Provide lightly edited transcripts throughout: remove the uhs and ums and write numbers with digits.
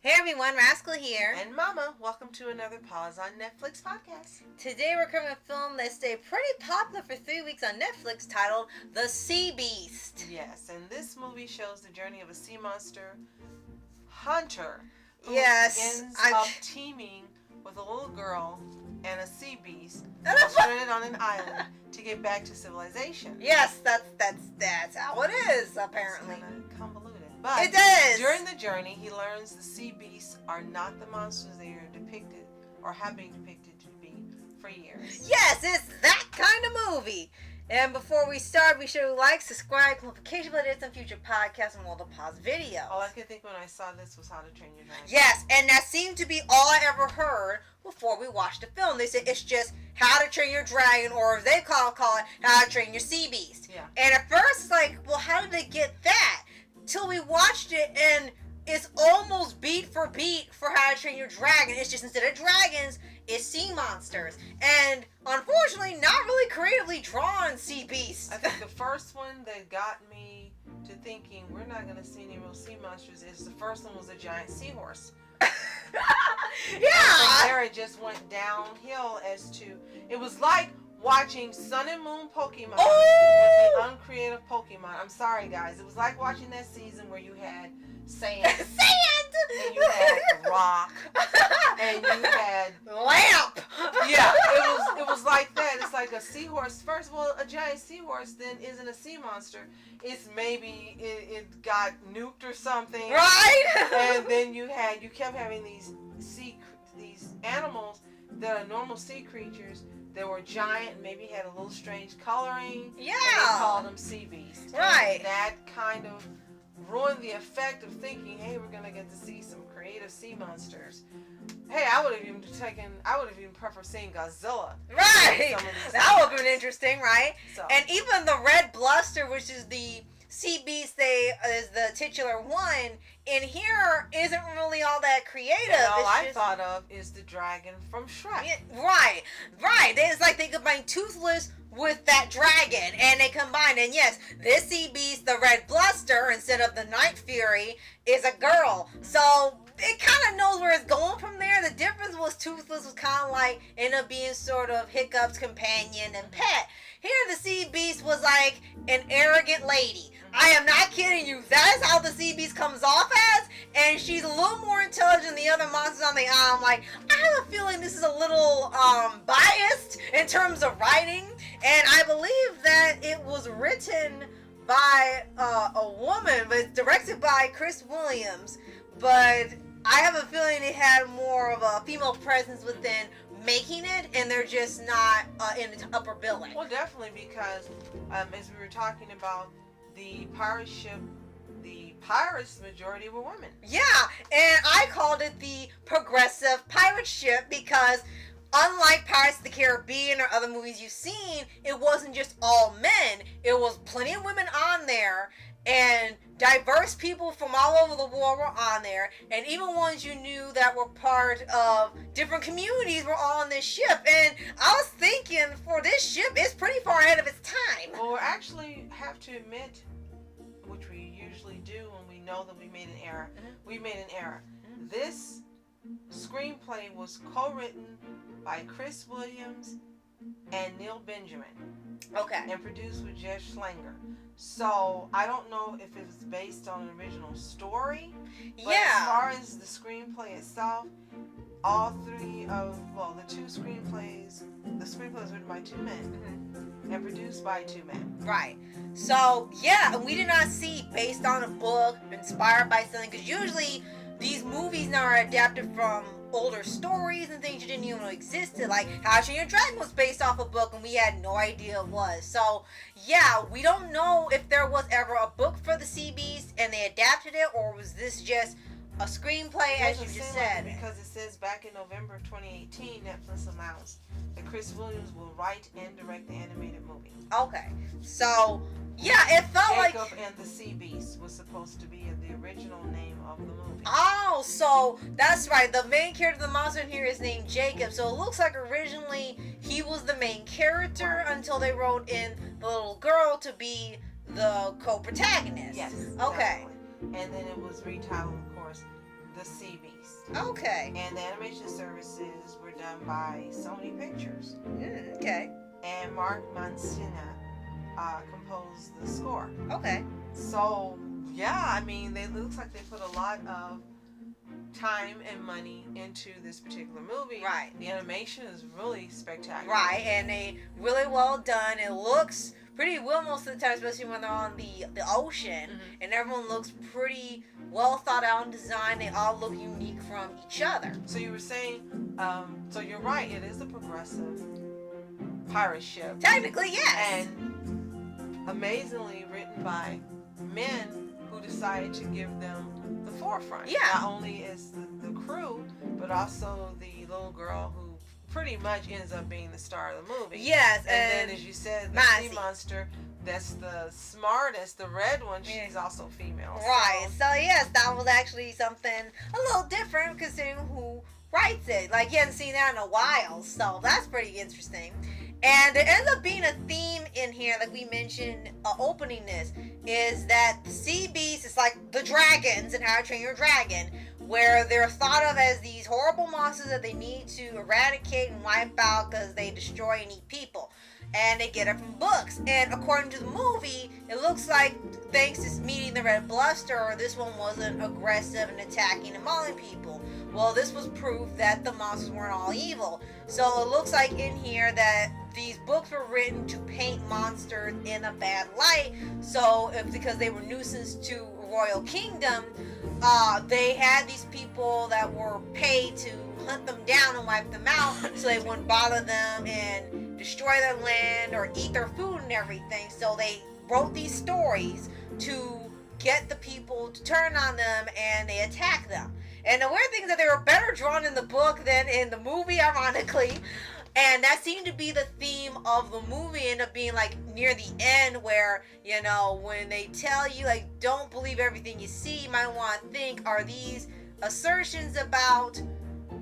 Hey everyone, Rascal here. And Mama, welcome to another Paws on Netflix podcast. Today we're covering a film that stayed pretty popular for 3 weeks on Netflix titled The Sea Beast. Yes, and this movie shows the journey of a sea monster hunter who ends up teaming with a little girl and a sea beast stranded on an island to get back to civilization. Yes, that's how it is, apparently. It's kind of convoluted. But it is. During the journey, he learns the sea beasts are not the monsters they are depicted or have been depicted to be for years. Yes, it's that kind of movie. And before we start, be sure to like, subscribe, notification bell on future podcasts and all the pause videos. All I could think when I saw this was How to Train Your Dragon. Yes, and that seemed to be all I ever heard before we watched the film. They said it's just How to Train Your Dragon, or as they call it, How to Train Your Sea Beast. Yeah. And at first, it's like, well, how did they get that? Till we watched it, and it's almost beat for beat for How to Train Your Dragon. It's just instead of dragons, it's sea monsters. And unfortunately, not really creatively drawn sea beasts. I think the first one that got me to thinking we're not going to see any real sea monsters is the first one was a giant seahorse. Yeah. And from there it just went downhill as to, it was like watching Sun and Moon Pokemon with the uncreative Pokemon. I'm sorry, guys. It was like watching that season where you had sand. And you had rock. And you had lamp. Yeah, it was like that. It's like a seahorse. First of all, a giant seahorse then isn't a sea monster. It's maybe it got nuked or something. Right? And then you kept having these animals that are normal sea creatures. They were giant, maybe had a little strange coloring. Yeah. And they called them sea beasts. Right. And that kind of ruined the effect of thinking, hey, we're going to get to see some creative sea monsters. Hey, I would have even preferred seeing Godzilla. Right. That would have been interesting, right? So. And even the Red Bluster, which is the sea beast is the titular one, in here isn't really all that creative. And all I thought of is the dragon from Shrek. Yeah, right. It's like they combine Toothless with that dragon, and they combine. And yes, this sea beast, the Red Bluster, instead of the Night Fury, is a girl. So it kind of knows where it's going from there. The difference was Toothless was kind of like ended up being sort of Hiccup's companion and pet. Here, the sea beast was like an arrogant lady. I am not kidding you. That is how the sea beast comes off as, and she's a little more intelligent than the other monsters on the island. Like, I have a feeling this is a little biased in terms of writing, and I believe that it was written by a woman, but it's directed by Chris Williams. But I have a feeling it had more of a female presence within making it, and they're just not in the upper billing. Well, definitely, because as we were talking about the pirate ship, the pirates majority were women. Yeah, and I called it the progressive pirate ship because unlike Pirates of the Caribbean or other movies you've seen, it wasn't just all men. It was plenty of women on there, and diverse people from all over the world were on there, and even ones you knew that were part of different communities were all on this ship. And I was thinking, for this ship, it's pretty far ahead of its time. Well, we actually have to admit, which we usually do when we know that we made an error. We made an error. This screenplay was co-written by Chris Williams and Neil Benjamin. Okay. And produced with Jeff Schlanger. So I don't know if it was based on an original story. But as far as the screenplay itself, all three of, well, the screenplays written by two men and produced by two men. Right. So, yeah, we did not see based on a book, inspired by something, because usually these movies now are adapted from older stories and things you didn't even know existed. Like How to Train Your Dragon was based off a book and we had no idea it was. So, yeah, we don't know if there was ever a book for the Sea Beast and they adapted it, or was this just a screenplay, as you just said? Because it says back in November of 2018, Netflix announced that Chris Williams will write and direct the animated movie. Okay, so yeah, it felt like Jacob and the Sea Beast was supposed to be the original name of the movie. Oh, so that's right. The main character of the monster in here is named Jacob. So it looks like originally he was the main character until they wrote in the little girl to be the co-protagonist. Yes. Okay. Exactly. And then it was retitled, of course, the Sea Beast. Okay. And the animation services were done by Sony Pictures. Okay. And Mark Mancina composed the score. Okay. So, yeah, I mean, it looks like they put a lot of time and money into this particular movie. Right. The animation is really spectacular. Right, and they really well done. It looks pretty well most of the time, especially when they're on the ocean, and everyone looks pretty well thought out and designed. They all look unique from each other. So you were saying, so you're right, it is a progressive pirate ship. Technically, yes. And amazingly written by men who decided to give them the forefront. Yeah. Not only is the crew, but also the little girl who pretty much ends up being the star of the movie. Yes, and then as you said, the sea monster, that's the smartest, the red one, she's also female. Right. So yes, that was actually something a little different considering who writes it. Like, you haven't seen that in a while, so that's pretty interesting. And there ends up being a theme in here, like we mentioned opening this, is that the sea beast is like the dragons in How to Train Your Dragon, where they're thought of as these horrible monsters that they need to eradicate and wipe out because they destroy and eat people. And they get it from books. And according to the movie, it looks like thanks to meeting the Red Bluster, this one wasn't aggressive and attacking and mauling people. Well, this was proof that the monsters weren't all evil. So it looks like in here that these books were written to paint monsters in a bad light. So because they were nuisance to Royal Kingdom, they had these people that were paid to hunt them down and wipe them out so they wouldn't bother them and destroy their land or eat their food and everything. So they wrote these stories to get the people to turn on them, and they attack them. And the weird thing is that they were better drawn in the book than in the movie, ironically. And that seemed to be the theme of the movie, ended up being like near the end where, you know, when they tell you, like, don't believe everything you see, you might want to think, are these assertions about,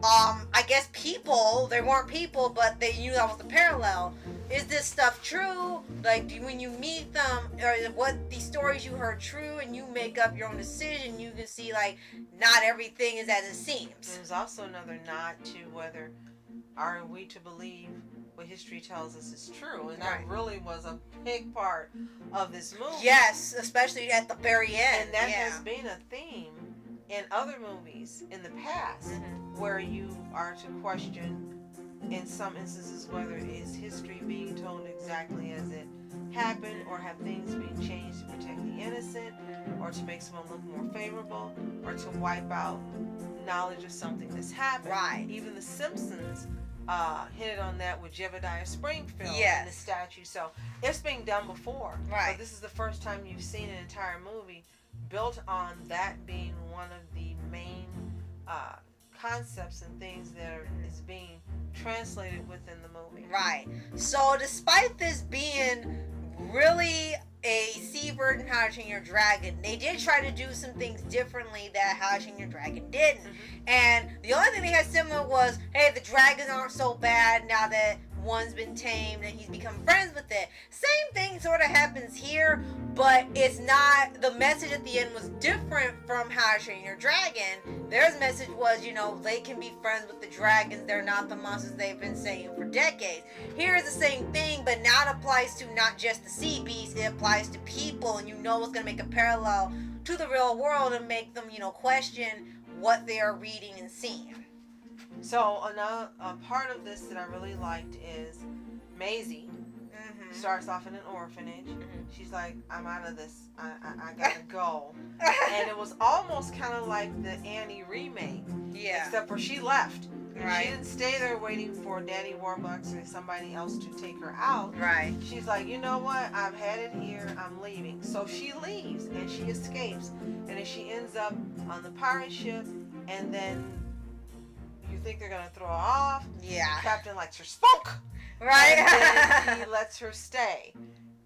I guess people, they weren't people, but they knew that was the parallel. Is this stuff true? Like, when you meet them, or what these stories you heard true, and you make up your own decision, you can see, like, not everything is as it seems. There's also another nod to whether are we to believe what history tells us is true, and that really was a big part of this movie. Yes, especially at the very end. And that has been a theme in other movies in the past, where you are to question, in some instances, whether is history being told exactly as it happened, or have things being changed to protect the innocent, or to make someone look more favorable, or to wipe out knowledge of something that's happened. Right. Even The Simpsons hit on that with Jebediah Springfield and the statue. So it's been done before. Right. But this is the first time you've seen an entire movie built on that being one of the main concepts and things that is being translated within the movie. Right. So despite this being really a sea version of How to Train Your Dragon, they did try to do some things differently that How to Train Your Dragon didn't. And the only thing they had similar was, hey, the dragons aren't so bad now that one's been tamed and he's become friends with it. Same thing sort of happens here, but it's not, the message at the end was different from How to Train Your Dragon. Their message was, you know, they can be friends with the dragons. They're not the monsters they've been saying for decades. Here is the same thing, but now it applies to not just the sea beast, it applies to people, and you know it's going to make a parallel to the real world and make them, you know, question what they are reading and seeing. So another part of this that I really liked is Maisie starts off in an orphanage. She's like, I'm out of this. I gotta go. And it was almost kind of like the Annie remake. Yeah. Except for she left. Right. She didn't stay there waiting for Daddy Warbucks or somebody else to take her out. Right. She's like, you know what? I've had it here. I'm leaving. So she leaves and she escapes. And then she ends up on the pirate ship, and then you think they're going to throw her off. Yeah. The captain lets her smoke. Right. And then he lets her stay.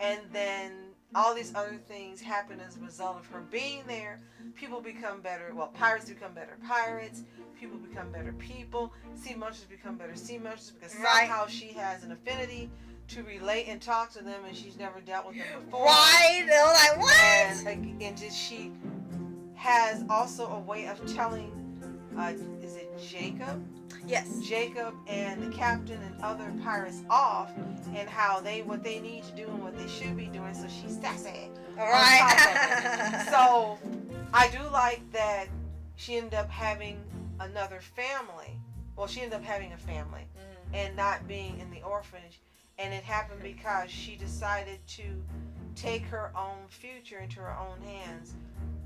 And then all these other things happen as a result of her being there. People become better. Well, pirates become better pirates. People become better people. Sea monsters become better sea monsters because somehow she has an affinity to relate and talk to them, and she's never dealt with them before. Right. They're like, what? And just she has also a way of telling is it Jacob? Yes. Jacob and the captain and other pirates off, and how what they need to do and what they should be doing. So she's sassy. Right. So I do like that she ended up having another family. Well, she ended up having a family and not being in the orphanage. And it happened because she decided to take her own future into her own hands.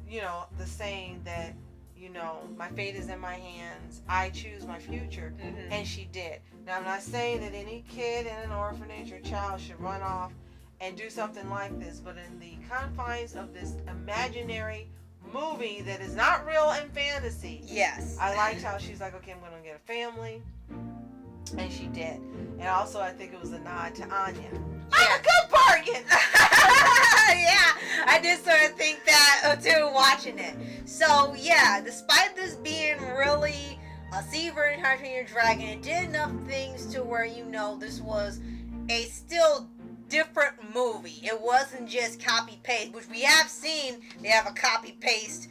You know, the saying that, you know, my fate is in my hands. I choose my future. And she did. Now, I'm not saying that any kid in an orphanage or child should run off and do something like this, but in the confines of this imaginary movie that is not real and fantasy. Yes. I liked how she's like, okay, I'm going to get a family. And she did. And also, I think it was a nod to Anya. Yeah. I'm a good bargain! Yeah, I did sort of think that too, watching it. So, yeah, despite this being really a Seaver and How to Train Your Dragon, it did enough things to where, you know, this was a still different movie. It wasn't just copy-paste, which we have seen. They have a copy-paste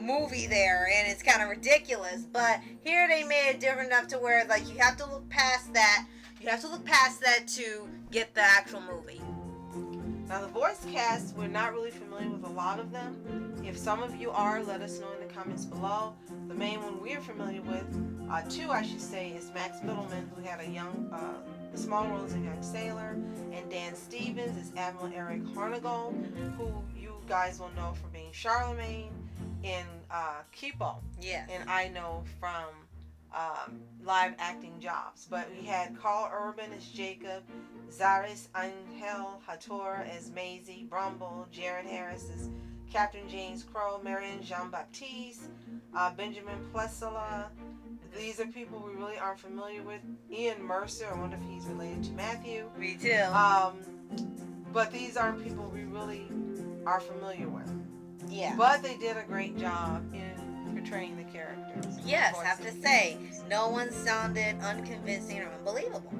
movie there, and it's kind of ridiculous. But here they made it different enough to where, like, you have to look past that. You have to look past that to get the actual movie. Now, the voice cast, we're not really familiar with a lot of them. If some of you are, let us know in the comments below. The main one we're familiar with, two I should say, is Max Middleman, who had a small role as a young sailor, and Dan Stevens is Admiral Eric Hornigold, who you guys will know for being Charlemagne in Kipo. Yeah. And I know from live acting jobs. But we had Carl Urban as Jacob, Zaris Angel Hator as Maisie Brumble, Jared Harris as Captain James Crow, Marion Jean-Baptiste, Benjamin Plessala. These are people we really aren't familiar with. Ian Mercer, I wonder if he's related to Matthew. Me too. But these aren't people we really are familiar with. Yeah. But they did a great job in portraying the characters. Yes, have to say, no one sounded unconvincing or unbelievable.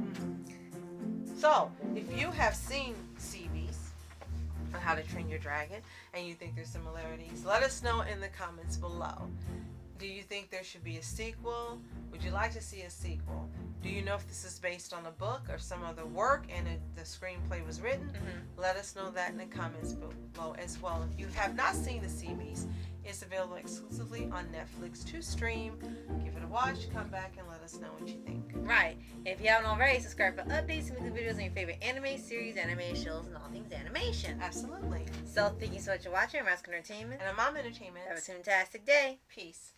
So, if you have seen CBs on How to Train Your Dragon and you think there's similarities, let us know in the comments below. Do you think there should be a sequel? Would you like to see a sequel? Do you know if this is based on a book or some other work and the screenplay was written? Let us know that in the comments below as well. If you have not seen the CBs, it's available exclusively on Netflix to stream. Give it a watch, come back and let us know what you think. Right. If you haven't already, subscribe for updates and weekly videos on your favorite anime, series, animated shows, and all things animation. Absolutely. So, thank you so much for watching. I'm Mask Entertainment. And I'm Mom Entertainment. Have a fantastic day. Peace.